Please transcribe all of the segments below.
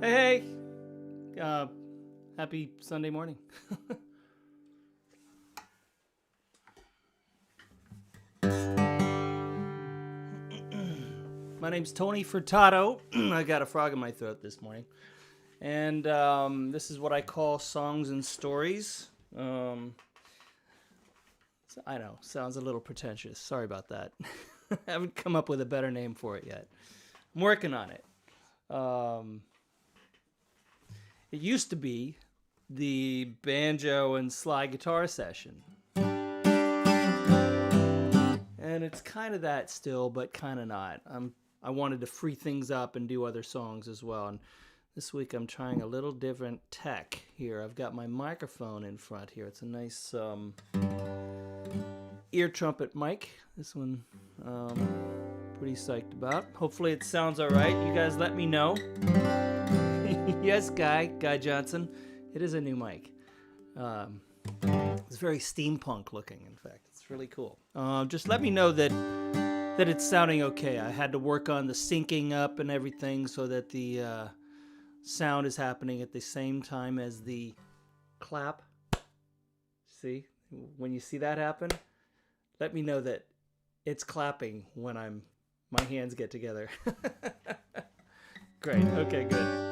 Hey, happy Sunday morning. My name's Tony Furtado. I got a frog in my throat this morning. And this is what I call songs and stories. I know, sounds a little pretentious. Sorry about that. I haven't come up with a better name for it yet. I'm working on it. It used to be the banjo and slide guitar session. And it's kind of that still, but kind of not. I wanted to free things up and do other songs as well. And this week I'm trying a little different tech here. I've got my microphone in front here. It's a nice ear trumpet mic. This one, pretty psyched about. Hopefully it sounds all right. You guys let me know. Yes, Guy Johnson. It is a new mic. It's very steampunk looking, in fact. It's really cool. Just let me know that it's sounding okay. I had to work on the syncing up and everything so that the sound is happening at the same time as the clap. See? When you see that happen, let me know that it's clapping when my hands get together. Great. Okay, good.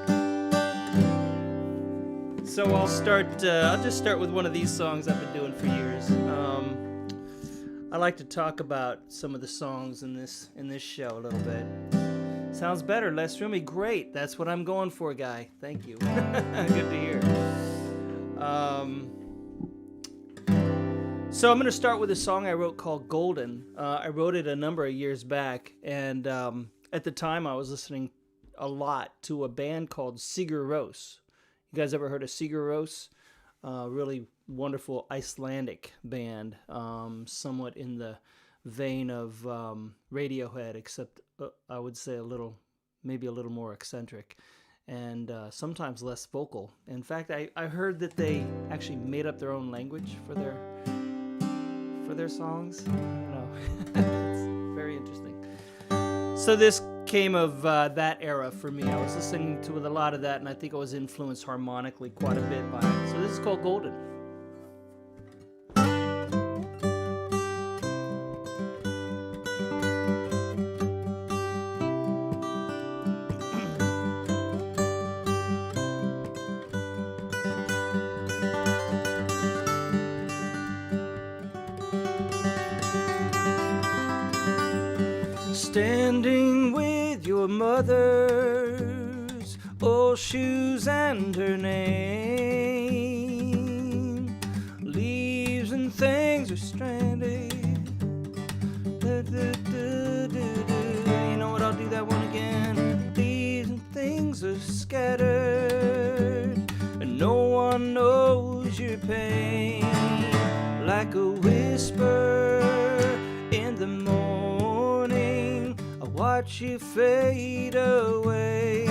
So I'll just start with one of these songs I've been doing for years. I like to talk about some of the songs in this show a little bit. Sounds better, less roomy. Great, that's what I'm going for, Guy. Thank you. Good to hear. So I'm going to start with a song I wrote called Golden. I wrote it a number of years back, and at the time I was listening a lot to a band called Sigur Rós. You guys ever heard of Sigur Rós? Really wonderful Icelandic band, somewhat in the vein of Radiohead, except I would say maybe a little more eccentric, and sometimes less vocal. In fact, I heard that they actually made up their own language for their songs. I don't know. It's very interesting. So this came of that era for me. I was listening to a lot of that, and I think I was influenced harmonically quite a bit by it. So this is called Golden. Standing with your mother's old shoes and her name, leaves and things are stranded. You know what, I'll do that one again. Leaves and things are scattered, and no one knows your pain. Like a whisper in the morning, watch you fade away.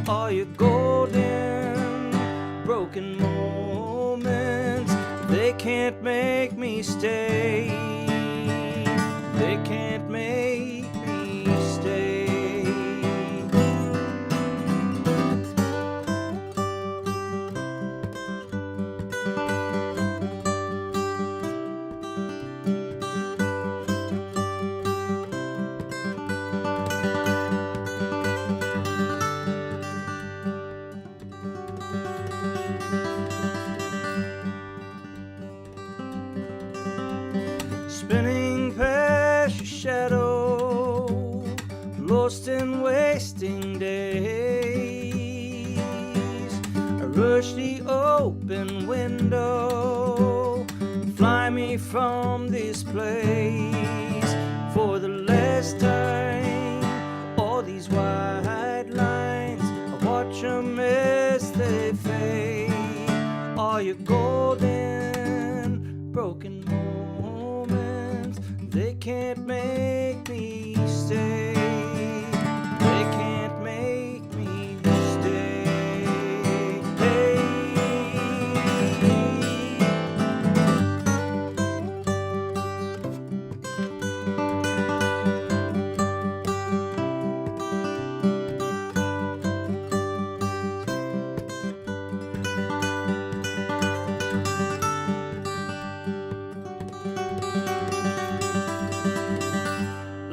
All your golden, broken moments, they can't make me stay. They can't make me stay. Spinning past your shadow, lost in wasting days. I rush the open window, fly me from this place. For the last time, all these white lines, I watch them as they fade. All your golden, broken moments, they can't make me stay. They can't make me stay.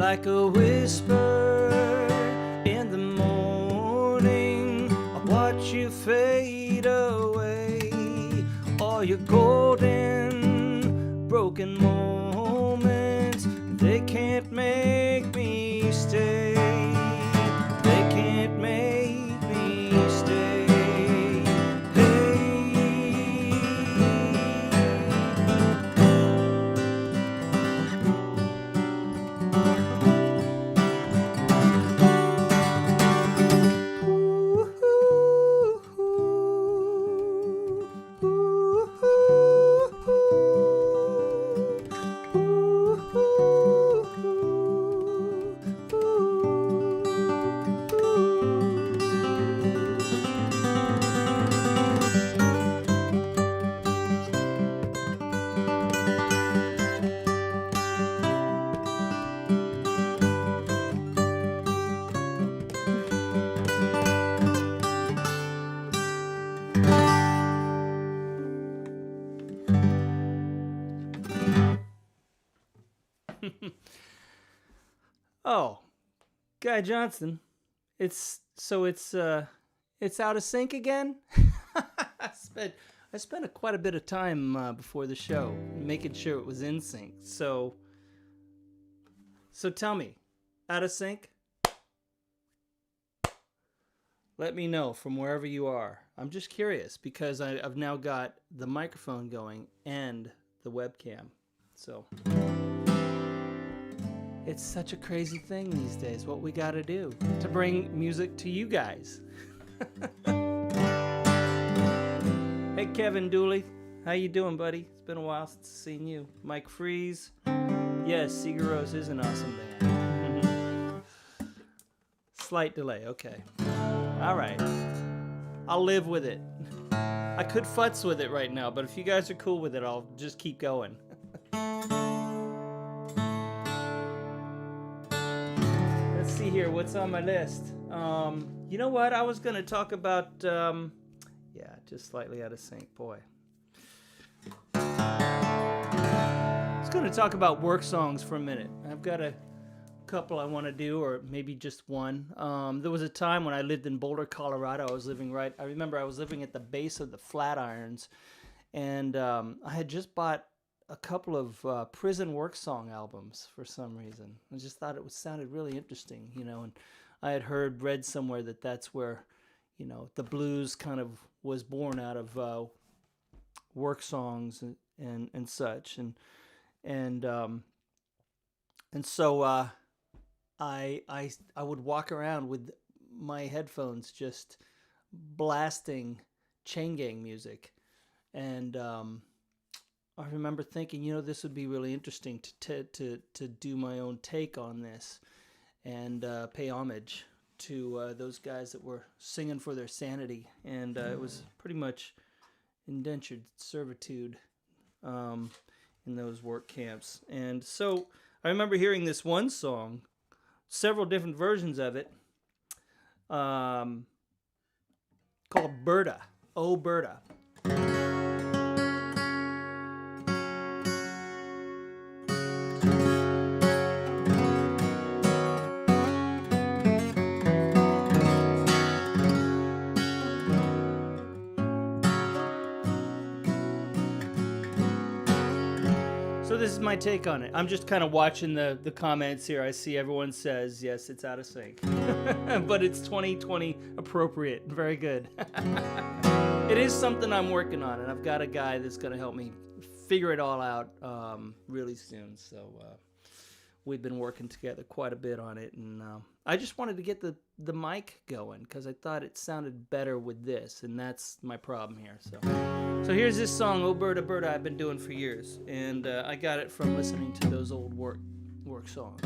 like a whisper in the morning. I watch you fade away, all your golden broken moments. They can't make me stay. They can't make me stay. Oh, Guy Johnson, it's out of sync again. I spent quite a bit of time before the show making sure it was in sync. So tell me, out of sync? Let me know from wherever you are. I'm just curious because I've now got the microphone going and the webcam. So it's such a crazy thing these days, what we gotta do to bring music to you guys. Hey, Kevin Dooley. How you doing, buddy? It's been a while since I've seen you. Mike Freeze. Yes, Sigur Rós is an awesome band. Slight delay, okay. All right. I'll live with it. I could futz with it right now, but if you guys are cool with it, I'll just keep going. Let's see here. What's on my list? You know what? I was going to talk about... yeah, just slightly out of sync. Boy. I was going to talk about work songs for a minute. I've got a couple I want to do, or maybe just one. There was a time when I lived in Boulder, Colorado. I remember I was living at the base of the Flatirons, and I had just bought a couple of prison work song albums for some reason. I just thought it sounded really interesting, and I had read somewhere that that's where, the blues kind of was born out of work songs and such, and so I would walk around with my headphones just blasting chain gang music, and I remember thinking, this would be really interesting to do my own take on this and pay homage to those guys that were singing for their sanity, and it was pretty much indentured servitude in those work camps. And so I remember hearing this one song, several different versions of it, called Berta. Oh, Berta. So this is my take on it. I'm just kind of watching the comments here. I see everyone says, yes, it's out of sync. But it's 2020 appropriate. Very good. It is something I'm working on, and I've got a guy that's going to help me figure it all out really soon. So we've been working together quite a bit on it, and I just wanted to get the mic going because I thought it sounded better with this, and that's my problem here. So here's this song, Oh Berta, Berta, I've been doing for years, and I got it from listening to those old work songs.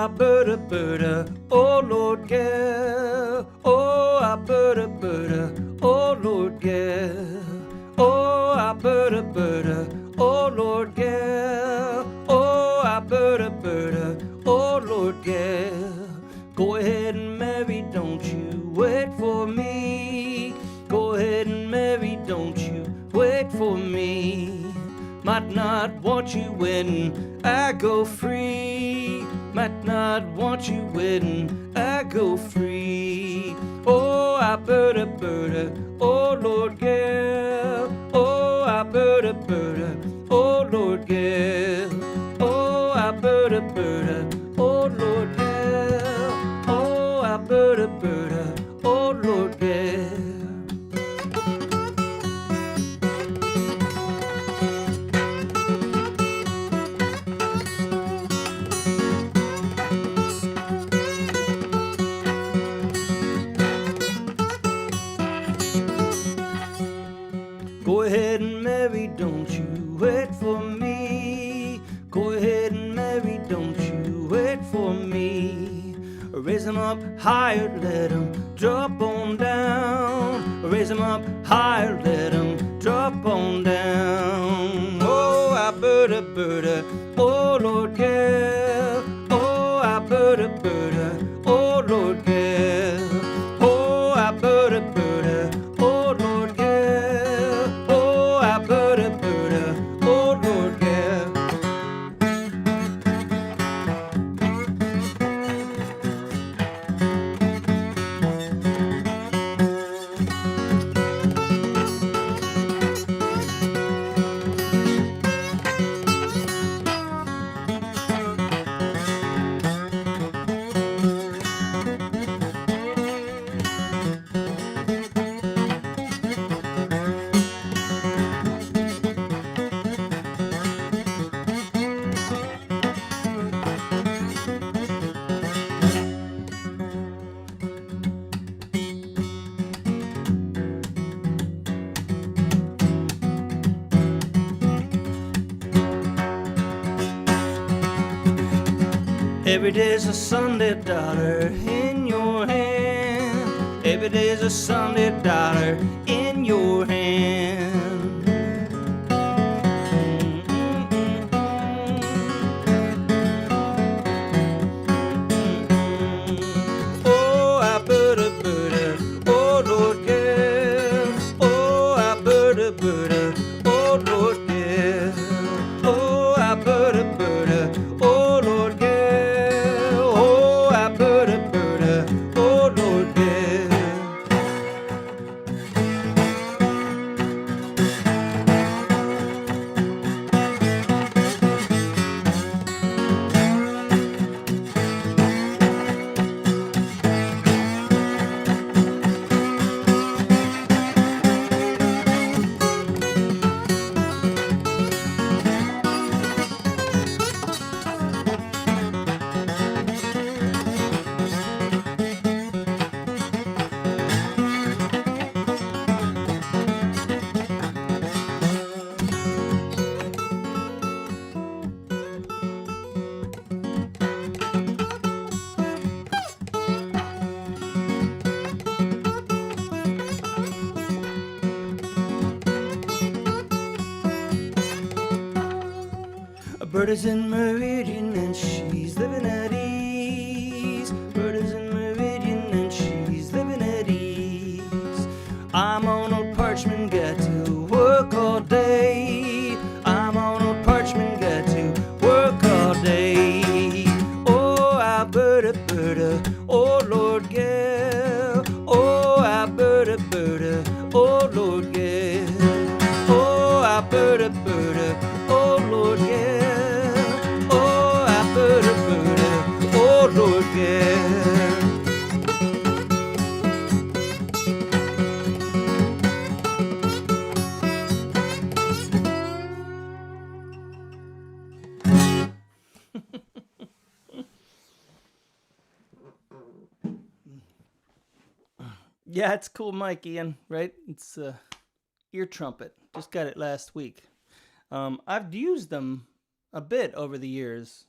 I birda, oh Lord gal. Oh, I birda, oh Lord gal. Oh, I birda, oh Lord gal. Oh, I birda, oh Lord gal. Go ahead and marry, don't you wait for me. Go ahead and marry, don't you wait for me. Might not want you when I go free. Might not want you when I go free. Oh, I birda, oh Lord gal. Oh, I birda, oh Lord gal. Oh, I birda, oh Lord gal. Oh, I birda, oh Lord gal. Go ahead and marry, don't you wait for me. Go ahead and marry, don't you wait for me. Raise 'em up higher, let 'em drop on down. Raise 'em up higher, let 'em drop on down. Oh, I birda, oh Lord gal. Oh, I birda, oh Lord gal. Oh, I birda, oh Lord gal. Oh, I birda, oh Lord gal. Every day's a Sunday dollar in your hand. Every day's a Sunday dollar in your hand. Oh, I birda, oh Lord gal. Oh, I birda, oh Lord gal. Oh, I birda, oh Lord gal. A bird is in Meridian and she's living at ease. Bird is in Meridian and she's living at ease. I'm on old parchment, got to work all day. I'm on old parchment, got to work all day. Oh, I birda, oh Lord gal. Oh, I birda, oh Lord gal. Oh, I birda, oh Lord gal. Oh Lord gal. Yeah, it's cool mic, Ian, right? It's ear trumpet. Just got it last week. I've used them a bit over the years,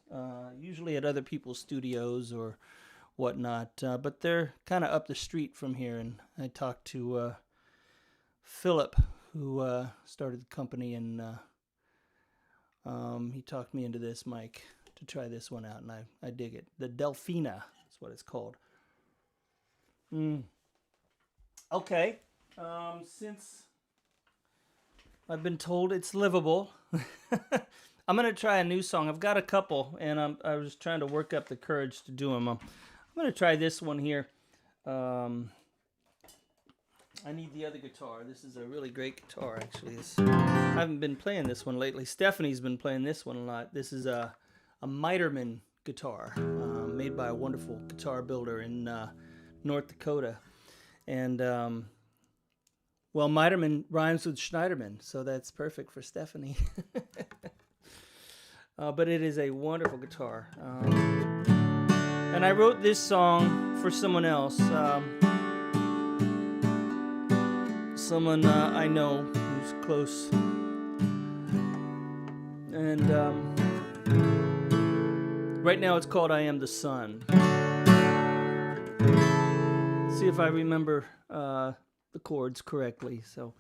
usually at other people's studios or whatnot, but they're kind of up the street from here. And I talked to Philip, who started the company, and he talked me into this mic to try this one out, and I dig it. The Delfina is what it's called. Okay, since I've been told it's livable, I'm going to try a new song. I've got a couple, and I was trying to work up the courage to do them. I'm going to try this one here. I need the other guitar. This is a really great guitar, actually. I haven't been playing this one lately. Stephanie's been playing this one a lot. This is a Miterman guitar made by a wonderful guitar builder in North Dakota. And, well, Miterman rhymes with Schneiderman, so that's perfect for Stephanie. But it is a wonderful guitar. And I wrote this song for someone else. Someone I know who's close. And right now it's called I Am the Sun. See if I remember the chords correctly. So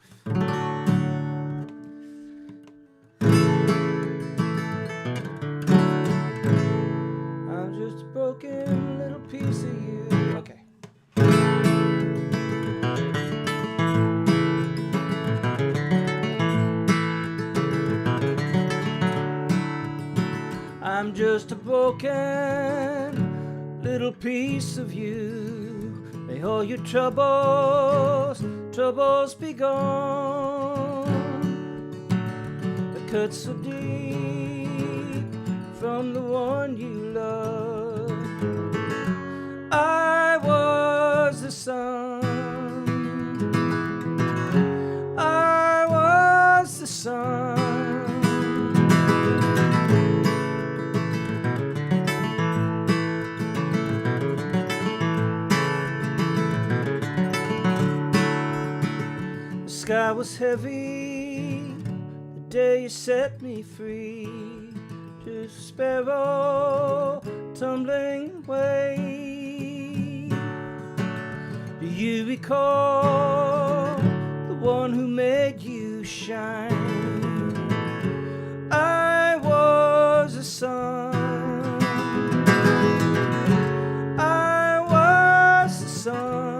I'm just a broken little piece of you. Okay. I'm just a broken little piece of you. May all your troubles be gone. The cuts so deep from the one you love. I was the sun. I was the sun. The sky was heavy the day you set me free. Just a sparrow tumbling away. Do you recall the one who made you shine? I was the sun. I was the sun.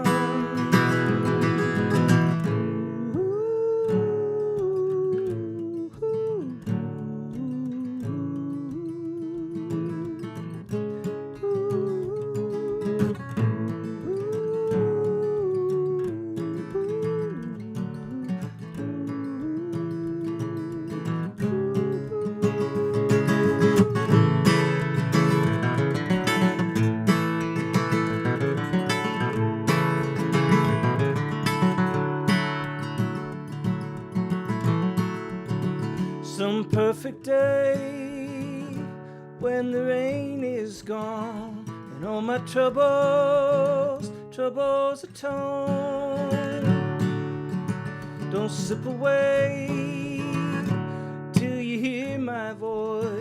Some perfect day when the rain is gone and all my troubles atone. Don't slip away till you hear my voice.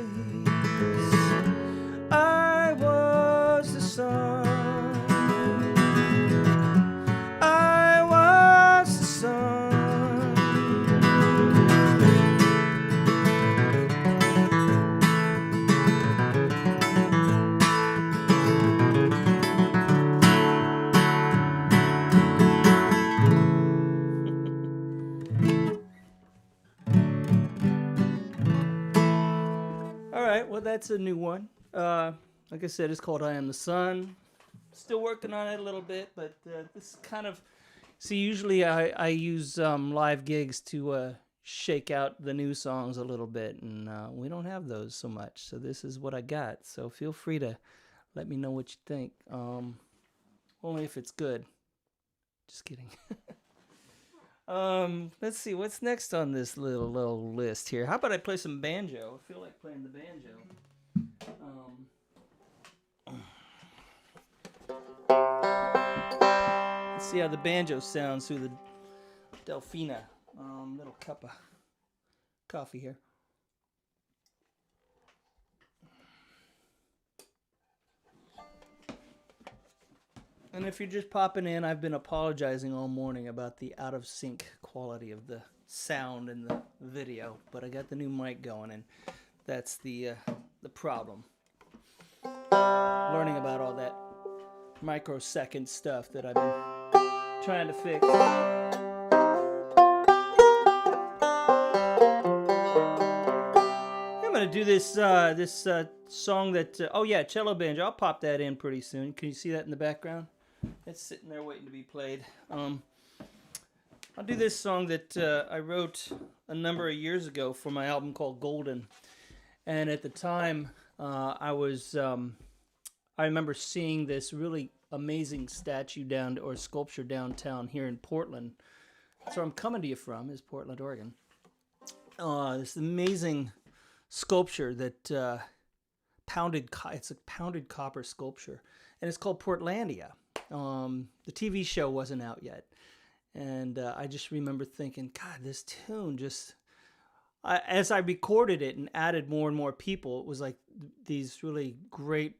I was the sun. I was the sun. Well, that's a new one. Like I said, it's called I Am the Sun. Still working on it a little bit, but this is kind of... See, usually I use live gigs to shake out the new songs a little bit, and we don't have those so much, so this is what I got. So feel free to let me know what you think. Only if it's good. Just kidding. Let's see, what's next on this little list here? How about I play some banjo? I feel like playing the banjo. Let's see how the banjo sounds through the Delfina. Little cup of coffee here. And if you're just popping in, I've been apologizing all morning about the out of sync quality of the sound and the video, but I got the new mic going, and that's the problem. Learning about all that microsecond stuff that I've been trying to fix. I'm gonna do this song that oh yeah, cello banjo. I'll pop that in pretty soon. Can you see that in the background? It's sitting there waiting to be played. I'll do this song that I wrote a number of years ago for my album called Golden. And at the time, I remember seeing this really amazing statue sculpture downtown here in Portland. That's where I'm coming to you from, is Portland, Oregon. This amazing sculpture that it's a pounded copper sculpture, and it's called Portlandia. The TV show wasn't out yet, and I just remember thinking, God, this tune just... as I recorded it and added more and more people, it was like these really great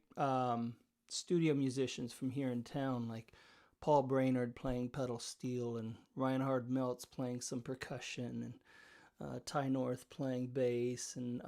studio musicians from here in town, like Paul Brainerd playing pedal steel, and Reinhard Meltz playing some percussion, and Ty North playing bass, and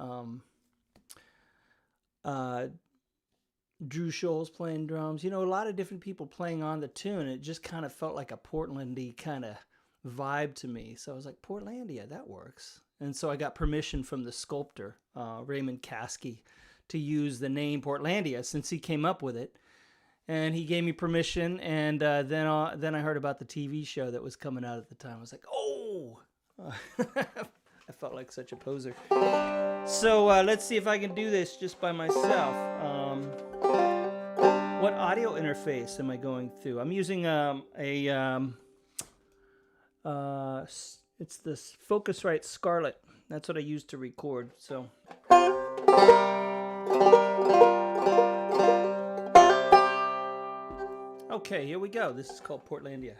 Drew Scholes playing drums. You know, a lot of different people playing on the tune. It just kind of felt like a Portlandy kind of vibe to me. So I was like, Portlandia, that works. And so I got permission from the sculptor, Raymond Caskey, to use the name Portlandia since he came up with it. And he gave me permission, and then I heard about the TV show that was coming out at the time. I was like, oh! I felt like such a poser. So let's see if I can do this just by myself. What audio interface am I going through? I'm using it's this Focusrite Scarlett. That's what I use to record. So. Okay, here we go. This is called Portlandia.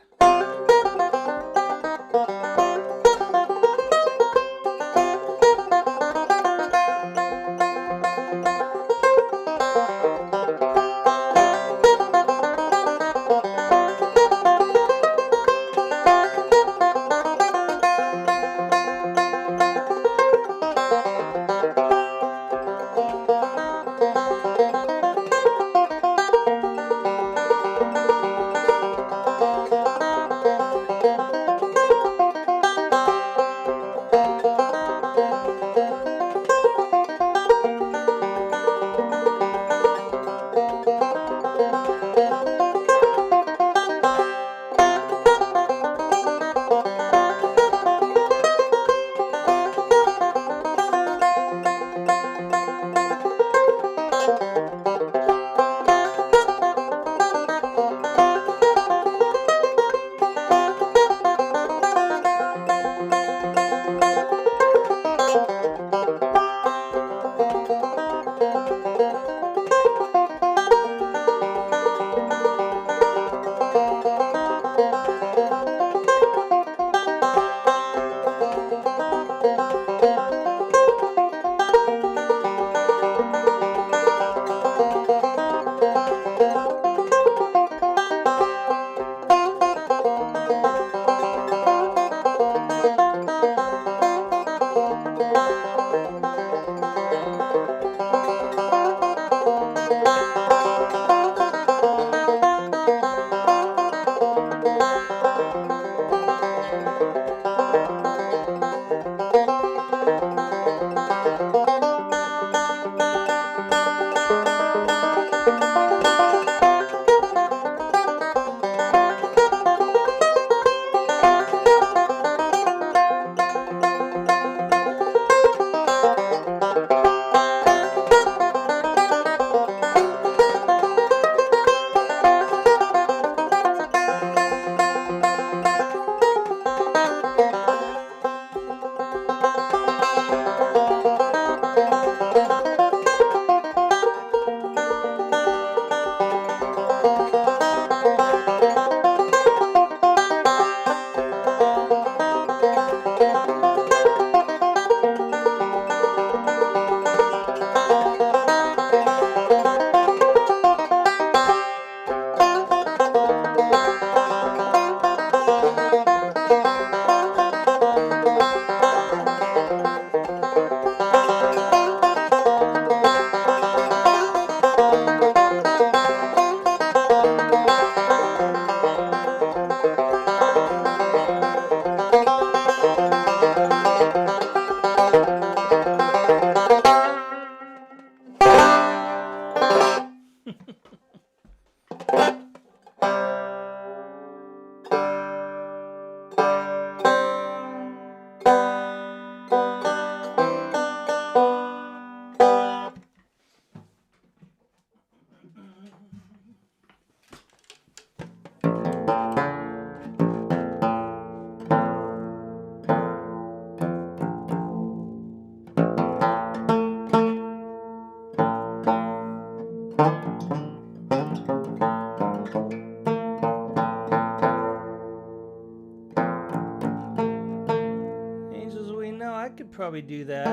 I could probably do that.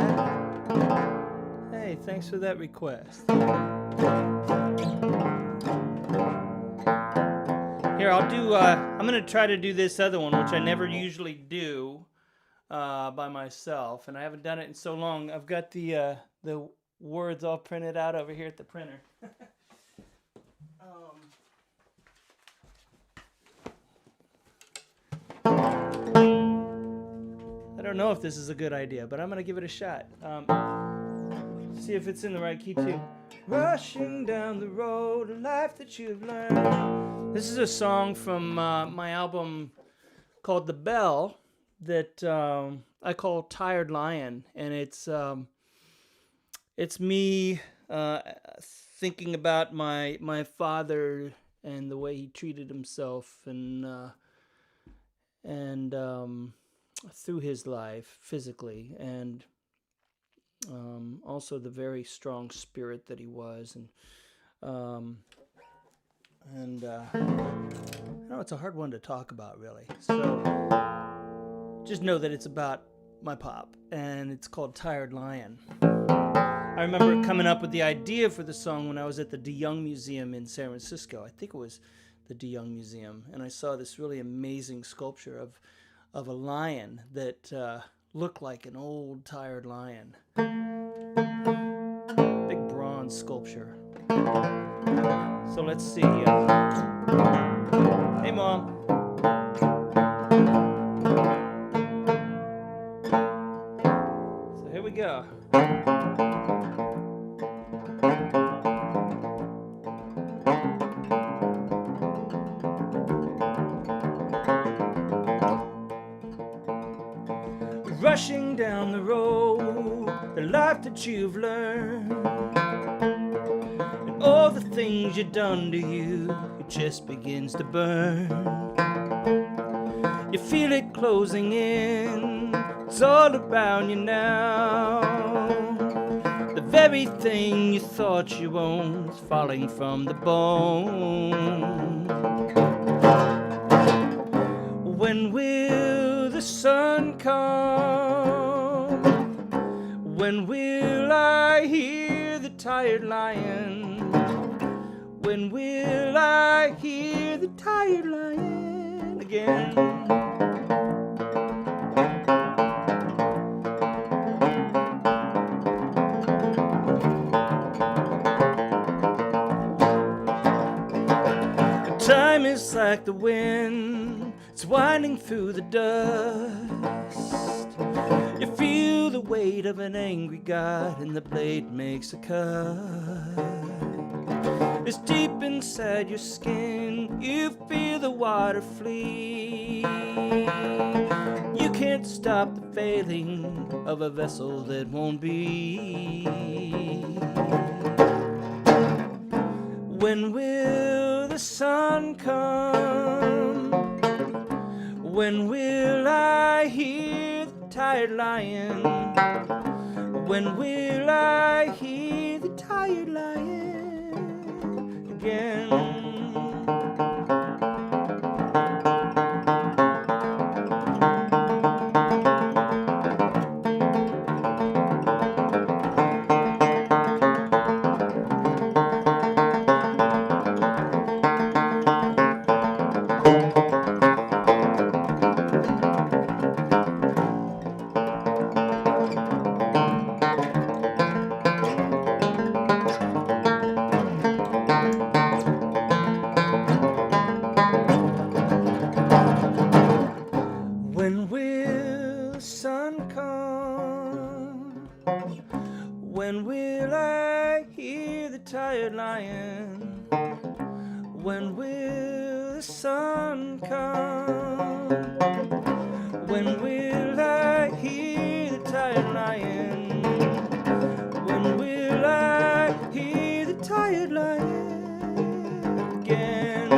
Hey, thanks for that request. Here, I'll do, I'm going to try to do this other one, which I never usually do by myself, and I haven't done it in so long. I've got the words all printed out over here at the printer. I don't know if this is a good idea, but I'm going to give it a shot. See if it's in the right key, too. Rushing down the road, a life that you've learned. This is a song from my album called The Bell that I call Tired Lion, and it's me thinking about my father and the way he treated himself and through his life physically, and also the very strong spirit that he was, and I know it's a hard one to talk about, really. So just know that it's about my pop, and it's called Tired Lion. I remember coming up with the idea for the song when I was at the DeYoung Museum in San Francisco. I think it was the DeYoung Museum, and I saw this really amazing sculpture of a lion that looked like an old tired lion. Big bronze sculpture. So let's see. Hey, Mom. So here we go. Rushing down the road, the life that you've learned, and all the things you've done to you, your chest begins to burn. You feel it closing in, it's all around you now. The very thing you thought you owned is falling from the bone. When will the sun come? When will I hear the tired lion? When will I hear the tired lion again? Time is like the wind, it's winding through the dust. You feel the weight of an angry God, and the blade makes a cut. It's deep inside your skin, you feel the water flee. You can't stop the failing of a vessel that won't be. When will the sun come? When will I hear the tired lion? When will I hear the tired lion again? When will the sun come? When will I hear the tired lion? When will the sun come? When will I hear the tired lion? When will I hear the tired lion again?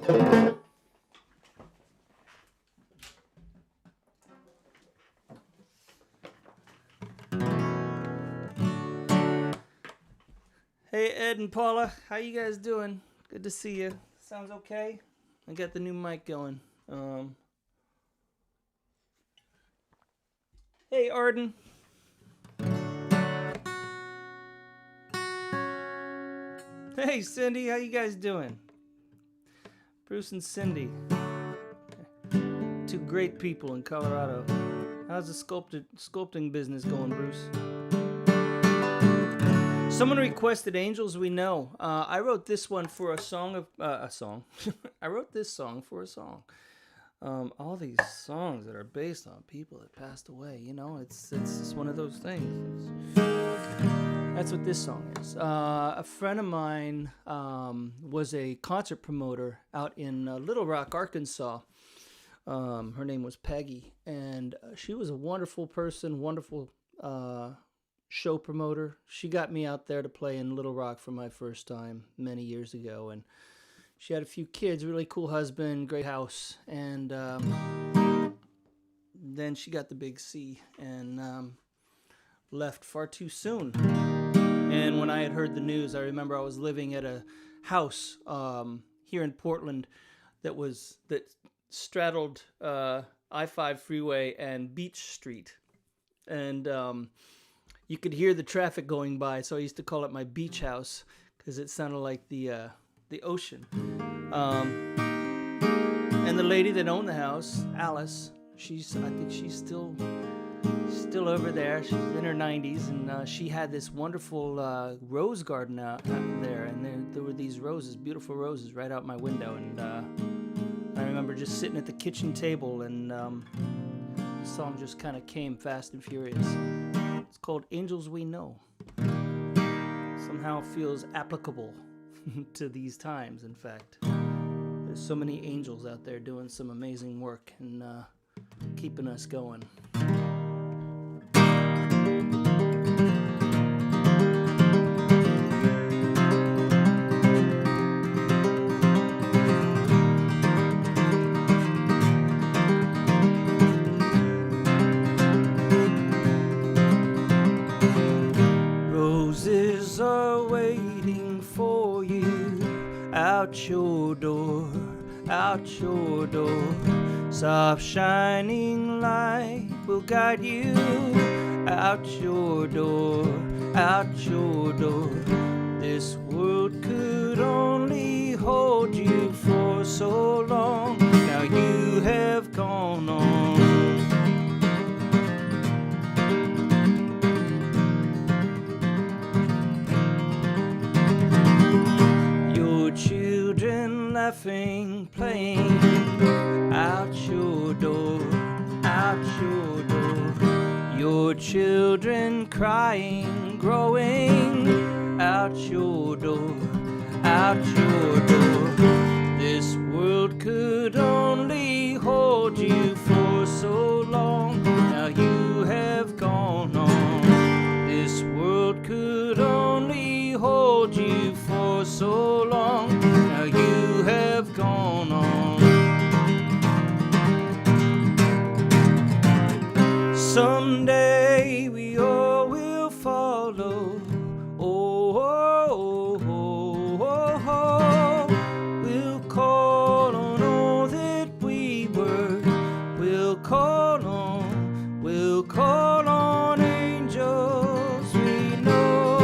Hey, Ed and Paula, how you guys doing? Good to see you. Sounds okay? I got the new mic going. Hey, Arden. Hey, Cindy, how you guys doing? Bruce and Cindy. Two great people in Colorado. How's the sculpting business going, Bruce? Someone requested "Angels We Know." I wrote this one for a song. I wrote this song for a song. All these songs that are based on people that passed away. You know, it's just one of those things. That's what this song is. A friend of mine was a concert promoter out in Little Rock, Arkansas. Her name was Peggy, and she was a wonderful person, wonderful show promoter. She got me out there to play in Little Rock for my first time many years ago, and she had a few kids, really cool husband, great house, and then she got the big C and left far too soon. And when I had heard the news, I remember I was living at a house here in Portland that straddled I-5 freeway and Beach Street, and you could hear the traffic going by, so I used to call it my beach house because it sounded like the ocean. And the lady that owned the house, Alice, I think she's still over there. She's in her 90s, and she had this wonderful rose garden out there, and there were these roses, beautiful roses, right out my window. And I remember just sitting at the kitchen table, and the song just kind of came fast and furious. It's called "Angels We Know." Somehow feels applicable to these times, in fact. There's so many angels out there doing some amazing work and keeping us going. Roses are waiting for you out your door, out your door. Soft shining light will guide you out your door, out your door. This world could only hold you for so long. Now you have gone on. Your children laughing, playing out your door, out your door. Your children crying, growing out your door, out your door. This world could only hold you for so long. Now you have gone on. This world could only hold you for so long. Now you have gone on. Someday we all will follow. Oh, oh, oh, oh, oh. We'll call on all that we were. We'll call on angels we know.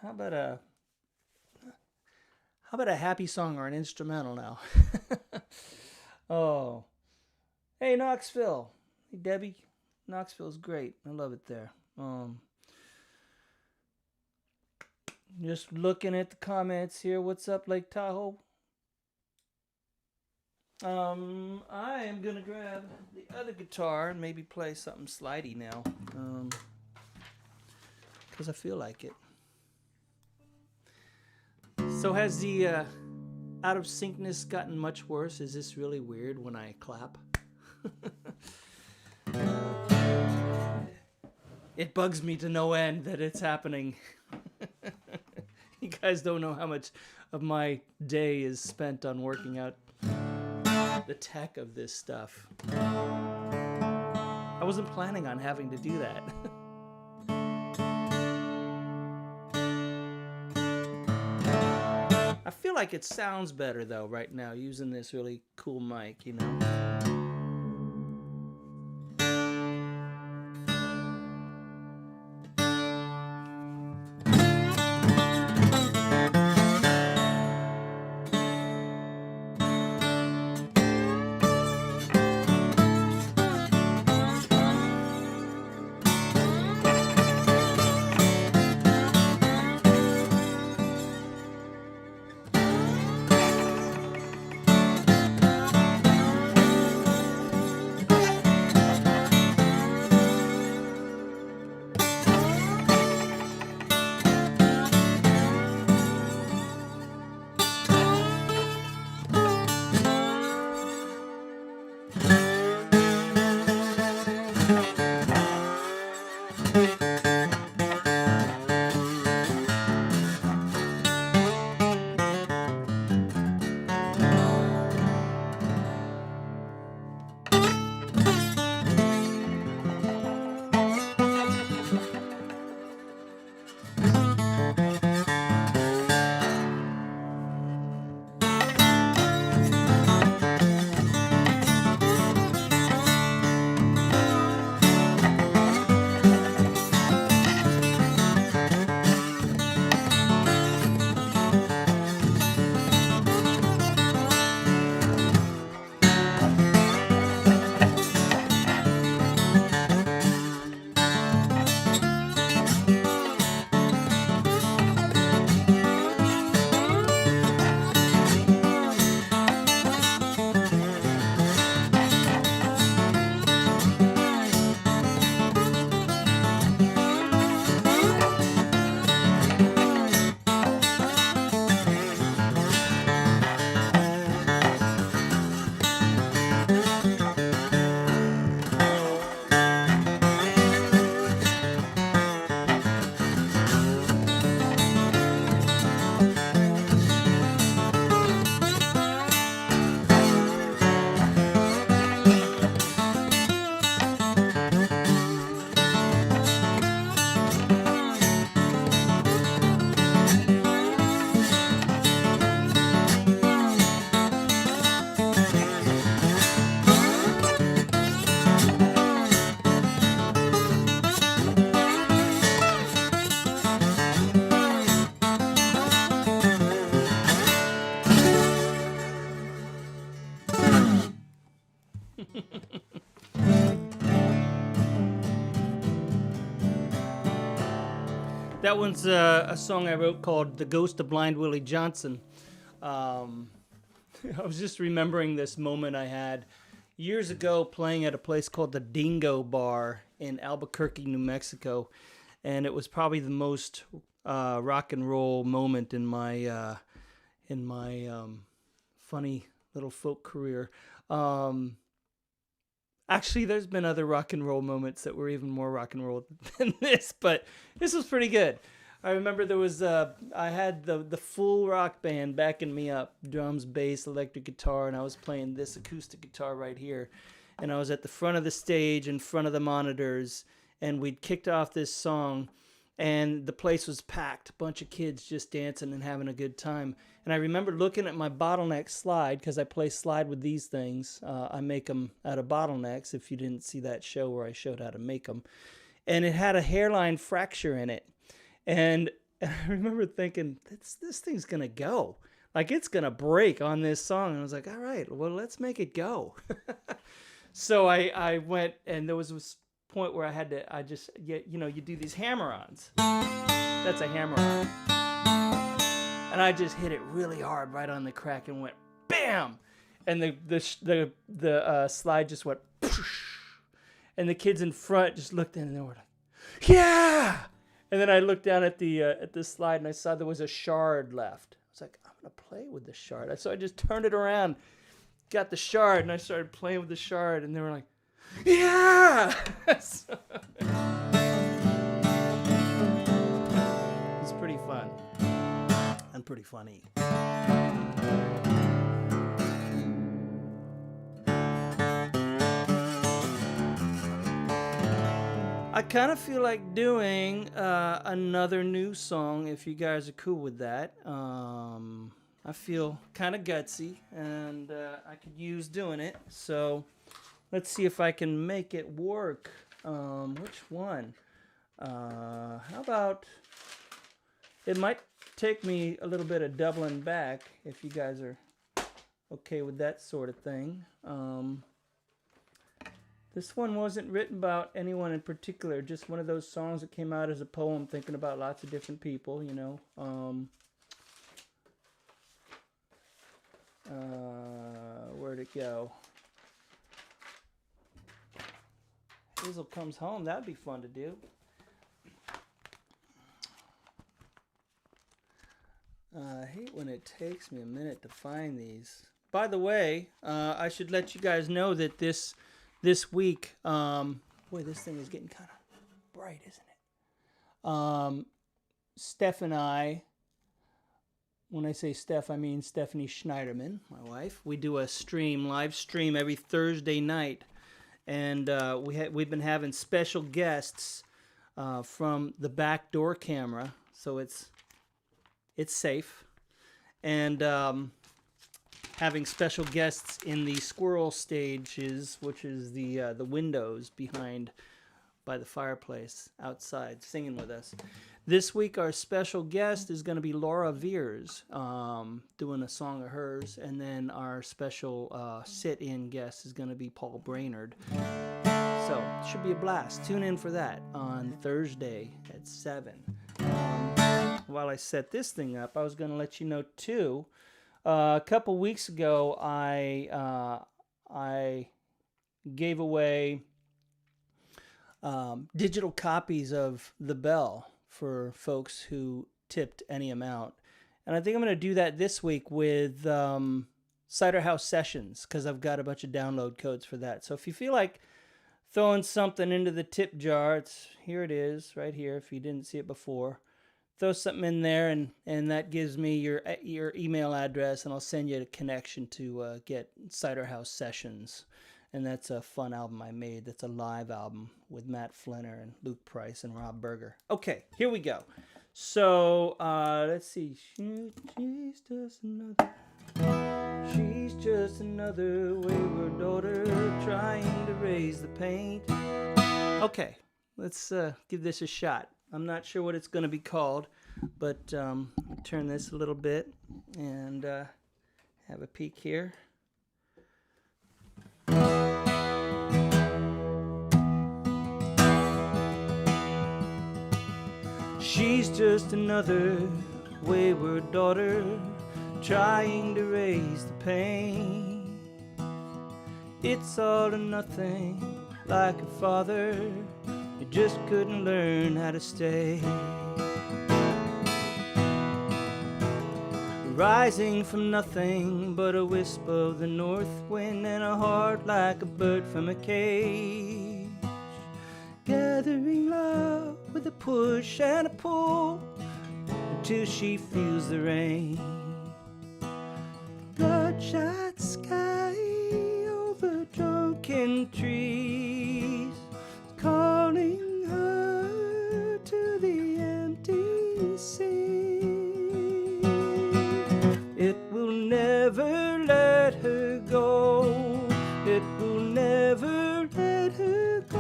How about a happy song or an instrumental now? Oh, hey Knoxville, hey Debbie, Knoxville's great. I love it there. Just looking at the comments here. What's up, Lake Tahoe? I am gonna grab the other guitar and maybe play something slidey now, because I feel like it. So has the out of syncness gotten much worse? Is this really weird when I clap? It bugs me to no end that it's happening. You guys don't know how much of my day is spent on working out the tech of this stuff. I wasn't planning on having to do that. I feel like it sounds better though right now using this really cool mic, you know. That one's a song I wrote called "The Ghost of Blind Willie Johnson." I was just remembering this moment I had years ago playing at a place called the Dingo Bar in Albuquerque, New Mexico, and it was probably the most rock and roll moment in my funny little folk career. Actually, there's been other rock and roll moments that were even more rock and roll than this, but this was pretty good. I remember there was I had the full rock band backing me up, drums, bass, electric guitar, and I was playing this acoustic guitar right here. And I was at the front of the stage in front of the monitors, and we'd kicked off this song, and the place was packed, a bunch of kids just dancing and having a good time. And I remember looking at my bottleneck slide, because I play slide with these things. I make them out of bottlenecks, if you didn't see that show where I showed how to make them. And it had a hairline fracture in it. And And I remember thinking, this thing's going to go. Like, it's going to break on this song. And I was like, all right, well, let's make it go. So I went, and there was this point where you do these hammer-ons. That's a hammer-on. And I just hit it really hard right on the crack and went, bam! And the slide just went, and the kids in front just looked in and they were like, yeah! And then I looked down at the slide and I saw there was a shard left. I was like, I'm gonna play with the shard. So I just turned it around, got the shard, and I started playing with the shard, and they were like, yeah! It's pretty fun and pretty funny. I kind of feel like doing another new song, if you guys are cool with that. I feel kind of gutsy, and I could use doing it. So let's see if I can make it work. Which one? How about... It might take me a little bit of doubling back, if you guys are okay with that sort of thing. This one wasn't written about anyone in particular, just one of those songs that came out as a poem thinking about lots of different people, you know. Where'd it go? Hazel Comes Home, that'd be fun to do. I hate when it takes me a minute to find these. By the way, I should let you guys know that this week, boy, this thing is getting kind of bright, isn't it? Steph and I, when I say Steph, I mean Stephanie Schneiderman, my wife. We do a live stream every Thursday night, and we've been having special guests from the back door camera, so it's safe, and having special guests in the squirrel stages, which is the windows by the fireplace outside, singing with us. This week, our special guest is going to be Laura Veers, doing a song of hers, and then our special sit-in guest is going to be Paul Brainerd. So, it should be a blast. Tune in for that on Thursday at 7. While I set this thing up, I was going to let you know, too, a couple weeks ago, I gave away digital copies of The Bell for folks who tipped any amount. And I think I'm going to do that this week with Cider House Sessions, because I've got a bunch of download codes for that. So if you feel like throwing something into the tip jar, here it is, right here, if you didn't see it before. Throw something in there, and that gives me your email address, and I'll send you a connection to get Cider House Sessions. And that's a fun album I made. That's a live album with Matt Flinner and Luke Price and Rob Berger. Okay, here we go. So, let's see. She's just another wayward daughter trying to raise the paint. Okay, let's give this a shot. I'm not sure what it's going to be called, but turn this a little bit and have a peek here. She's just another wayward daughter trying to raise the pain. It's all or nothing, like her father. You just couldn't learn how to stay. Rising from nothing but a wisp of the north wind, and a heart like a bird from a cage. Gathering love with a push and a pull until she feels the rain. Bloodshot sky over drunken trees, calling her to the empty sea. It will never let her go. It will never let her go.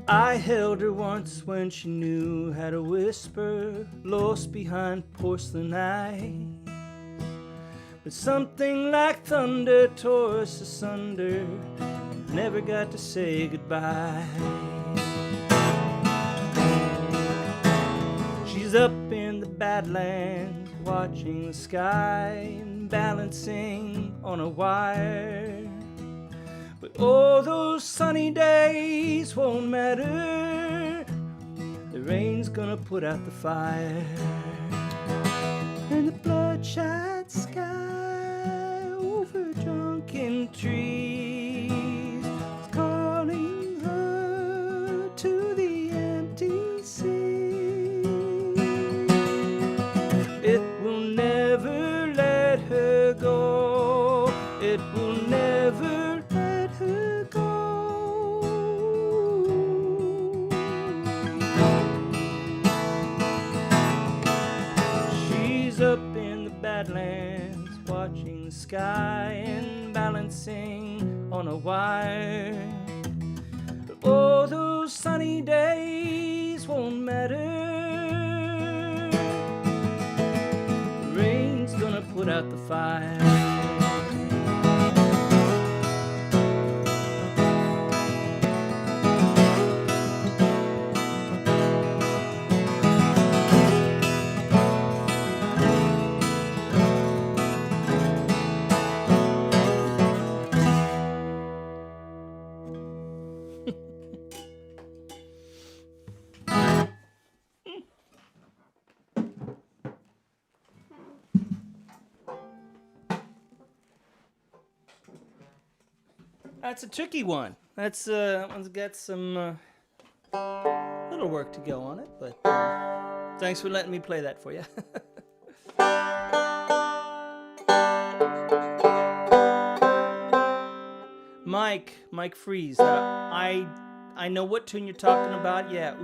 I held her once when she knew how to whisper, lost behind porcelain eyes. But something like thunder tore us asunder, never got to say goodbye. She's up in the Badlands, watching the sky and balancing on a wire. But oh, those sunny days won't matter, the rain's gonna put out the fire. And the bloodshot sky over drunken trees is calling her to the empty sea. It will never let her go, it will never let her go. She's up in the Badlands, watching the sky and balancing on a wire. But oh, those sunny days won't matter, the rain's gonna put out the fire. That's a tricky one. That's one's got some little work to go on it, but thanks for letting me play that for you. Mike Freeze. I know what tune you're talking about. Yeah,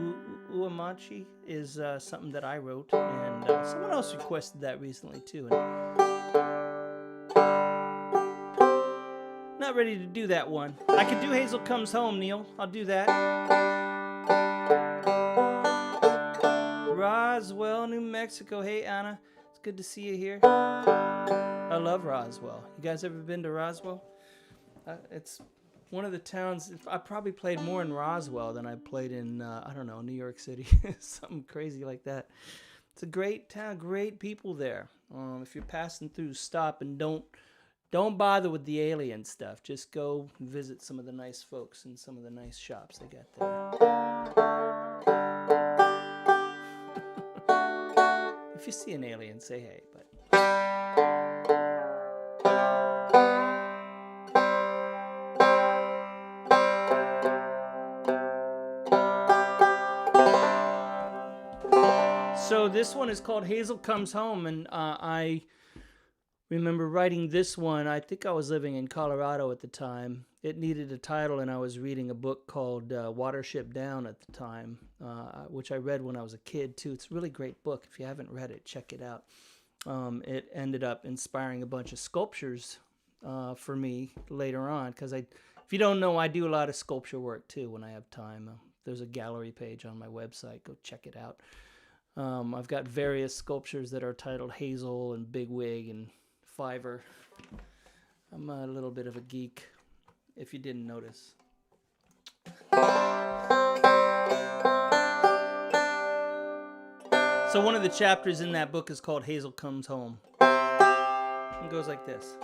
Uamachi is something that I wrote, and someone else requested that recently too. And not ready to do that one. I could do Hazel Comes Home, Neil. I'll do that. Roswell, New Mexico. Hey, Anna. It's good to see you here. I love Roswell. You guys ever been to Roswell? It's one of the towns. I probably played more in Roswell than I played in, I don't know, New York City. Something crazy like that. It's a great town, great people there. If you're passing through, stop and don't bother with the alien stuff. Just go visit some of the nice folks and some of the nice shops they got there. If you see an alien, say hey. But so this one is called Hazel Comes Home, and I remember writing this one. I think I was living in Colorado at the time. It needed a title, and I was reading a book called Watership Down at the time, which I read when I was a kid, too. It's a really great book. If you haven't read it, check it out. It ended up inspiring a bunch of sculptures for me later on, because if you don't know, I do a lot of sculpture work, too, when I have time. There's a gallery page on my website. Go check it out. I've got various sculptures that are titled Hazel and Bigwig and Fiverr. I'm a little bit of a geek, if you didn't notice. So one of the chapters in that book is called Hazel Comes Home. It goes like this.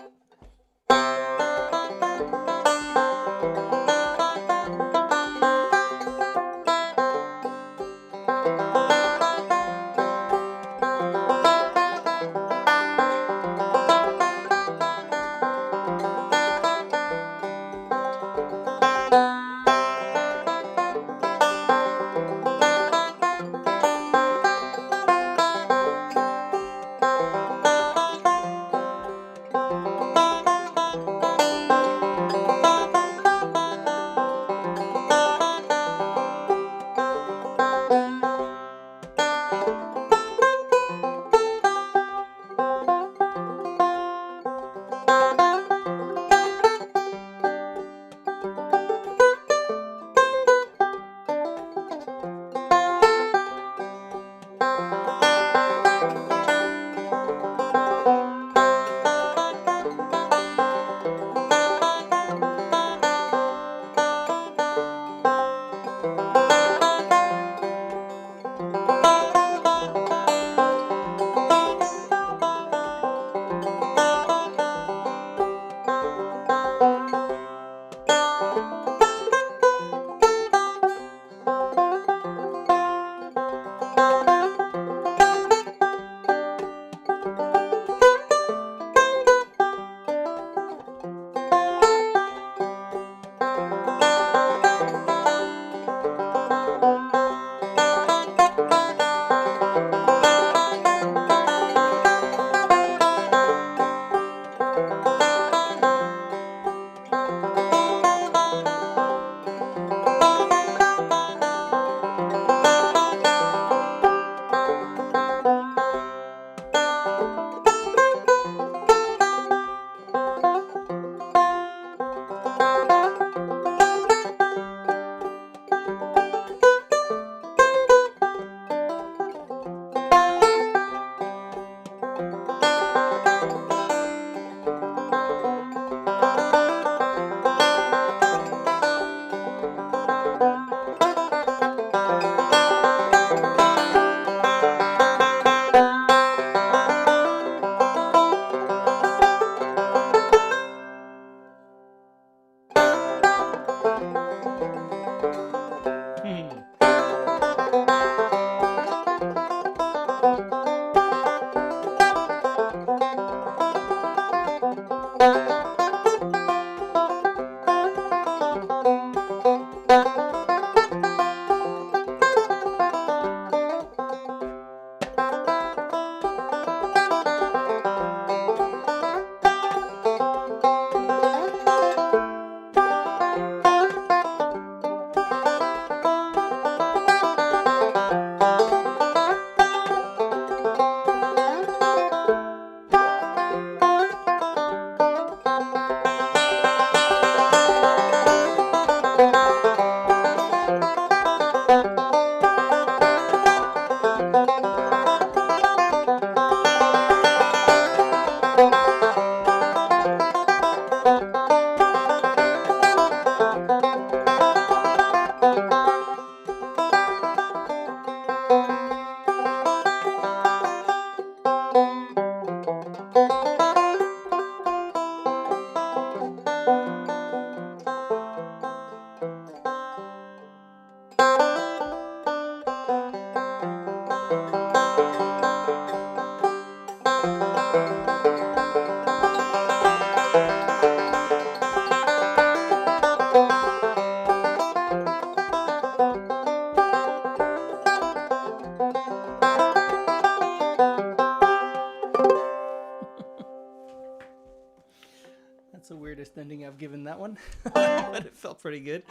given that one, but it felt pretty good.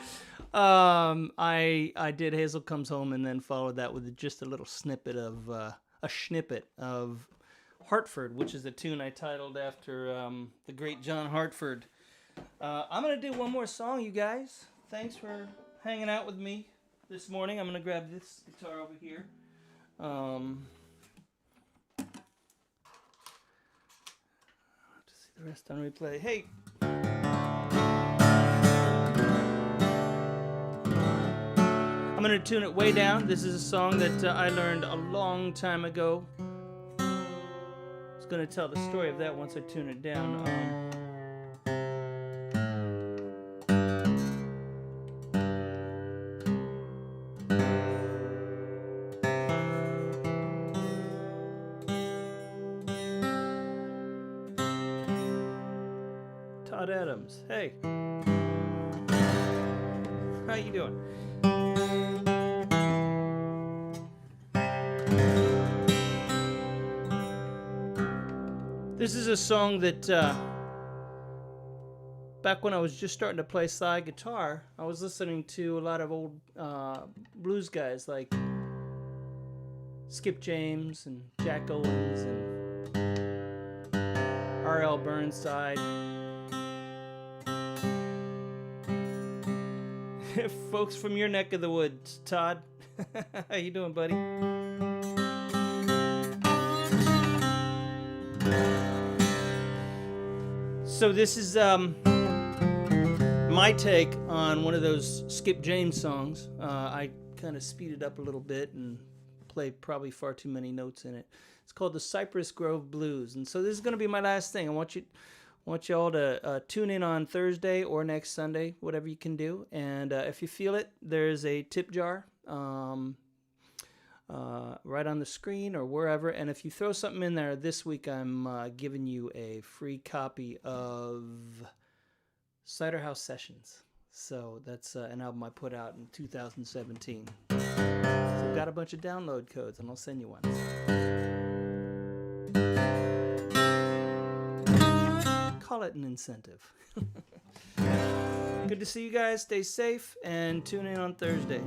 I did Hazel Comes Home and then followed that with just a little snippet of Hartford, which is a tune I titled after the great John Hartford. I'm going to do one more song, you guys. Thanks for hanging out with me this morning. I'm going to grab this guitar over here. To see the rest on replay. Hey! I'm going to tune it way down. This is a song that I learned a long time ago. I was going to tell the story of that once I tune it down. Todd Adams, hey. How you doing? This is a song that back when I was just starting to play slide guitar, I was listening to a lot of old blues guys like Skip James and Jack Owens and R.L. Burnside. Folks from your neck of the woods, Todd. How you doing, buddy? So this is my take on one of those Skip James songs. I kind of speed it up a little bit and play probably far too many notes in it. It's called the Cypress Grove Blues. And so this is going to be my last thing. I want y'all to tune in on Thursday or next Sunday, whatever you can do. And if you feel it, there's a tip jar right on the screen or wherever. And if you throw something in there this week, I'm giving you a free copy of Cider House Sessions. So that's an album I put out in 2017. So I've got a bunch of download codes, and I'll send you one. Call it an incentive. Good to see you guys. Stay safe and tune in on Thursday.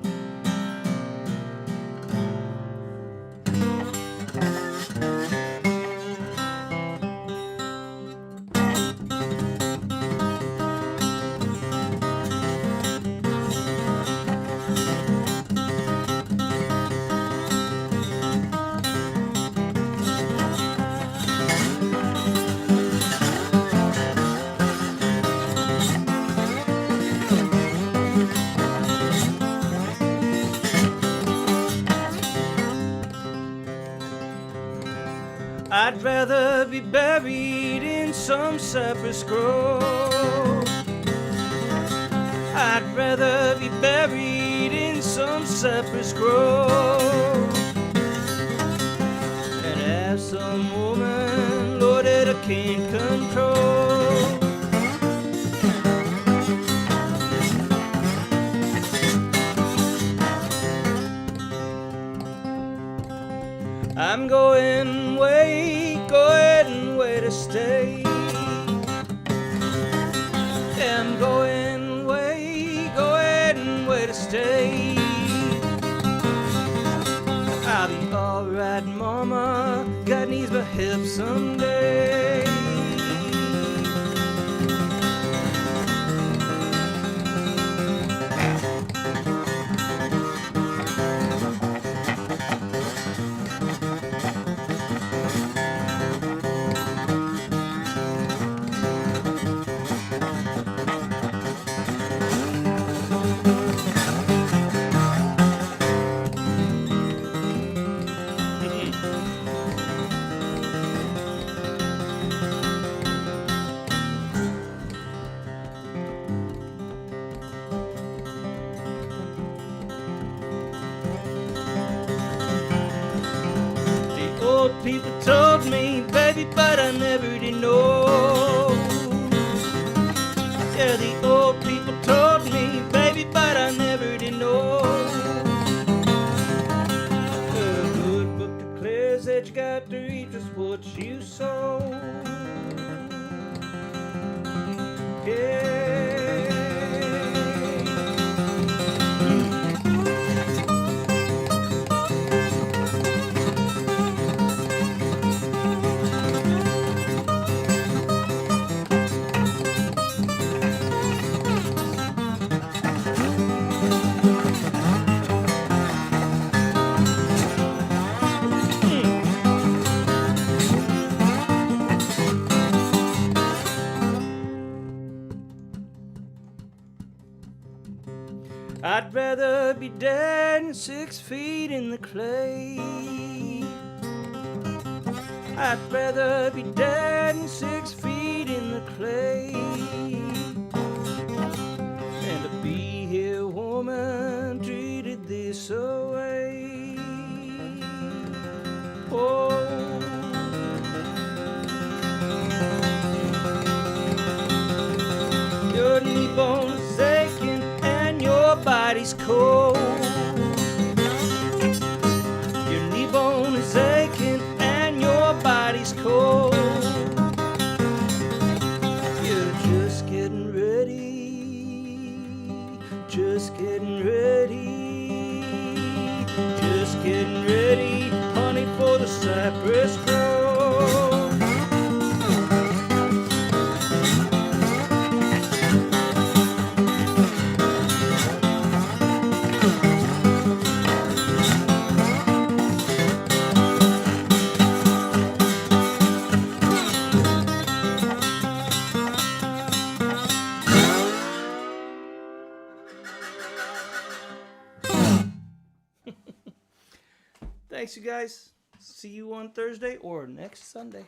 I'd rather be buried in some cypress grove. I'd rather be buried in some cypress grove than have some woman, Lord, that I can't control. I'm going away to stay. I'm going away to stay. I'll be alright, mama. God needs my help someday. People told me, baby, but I never did know. Yeah, the old people told me, baby, but I never did know. A good book declares that you got to reap just what you sow. Yeah. I'd rather be dead than 6 feet in the clay. I'd rather be dead than 6 feet in the clay. And to be here, woman, treated this away. Oh, your knee bone is aching and your body's cold. Your knee bone is aching and your body's cold. You're just getting ready, just getting ready, just getting ready, honey, for the Cypress Grove. Thanks, you guys. See you on Thursday or next Sunday.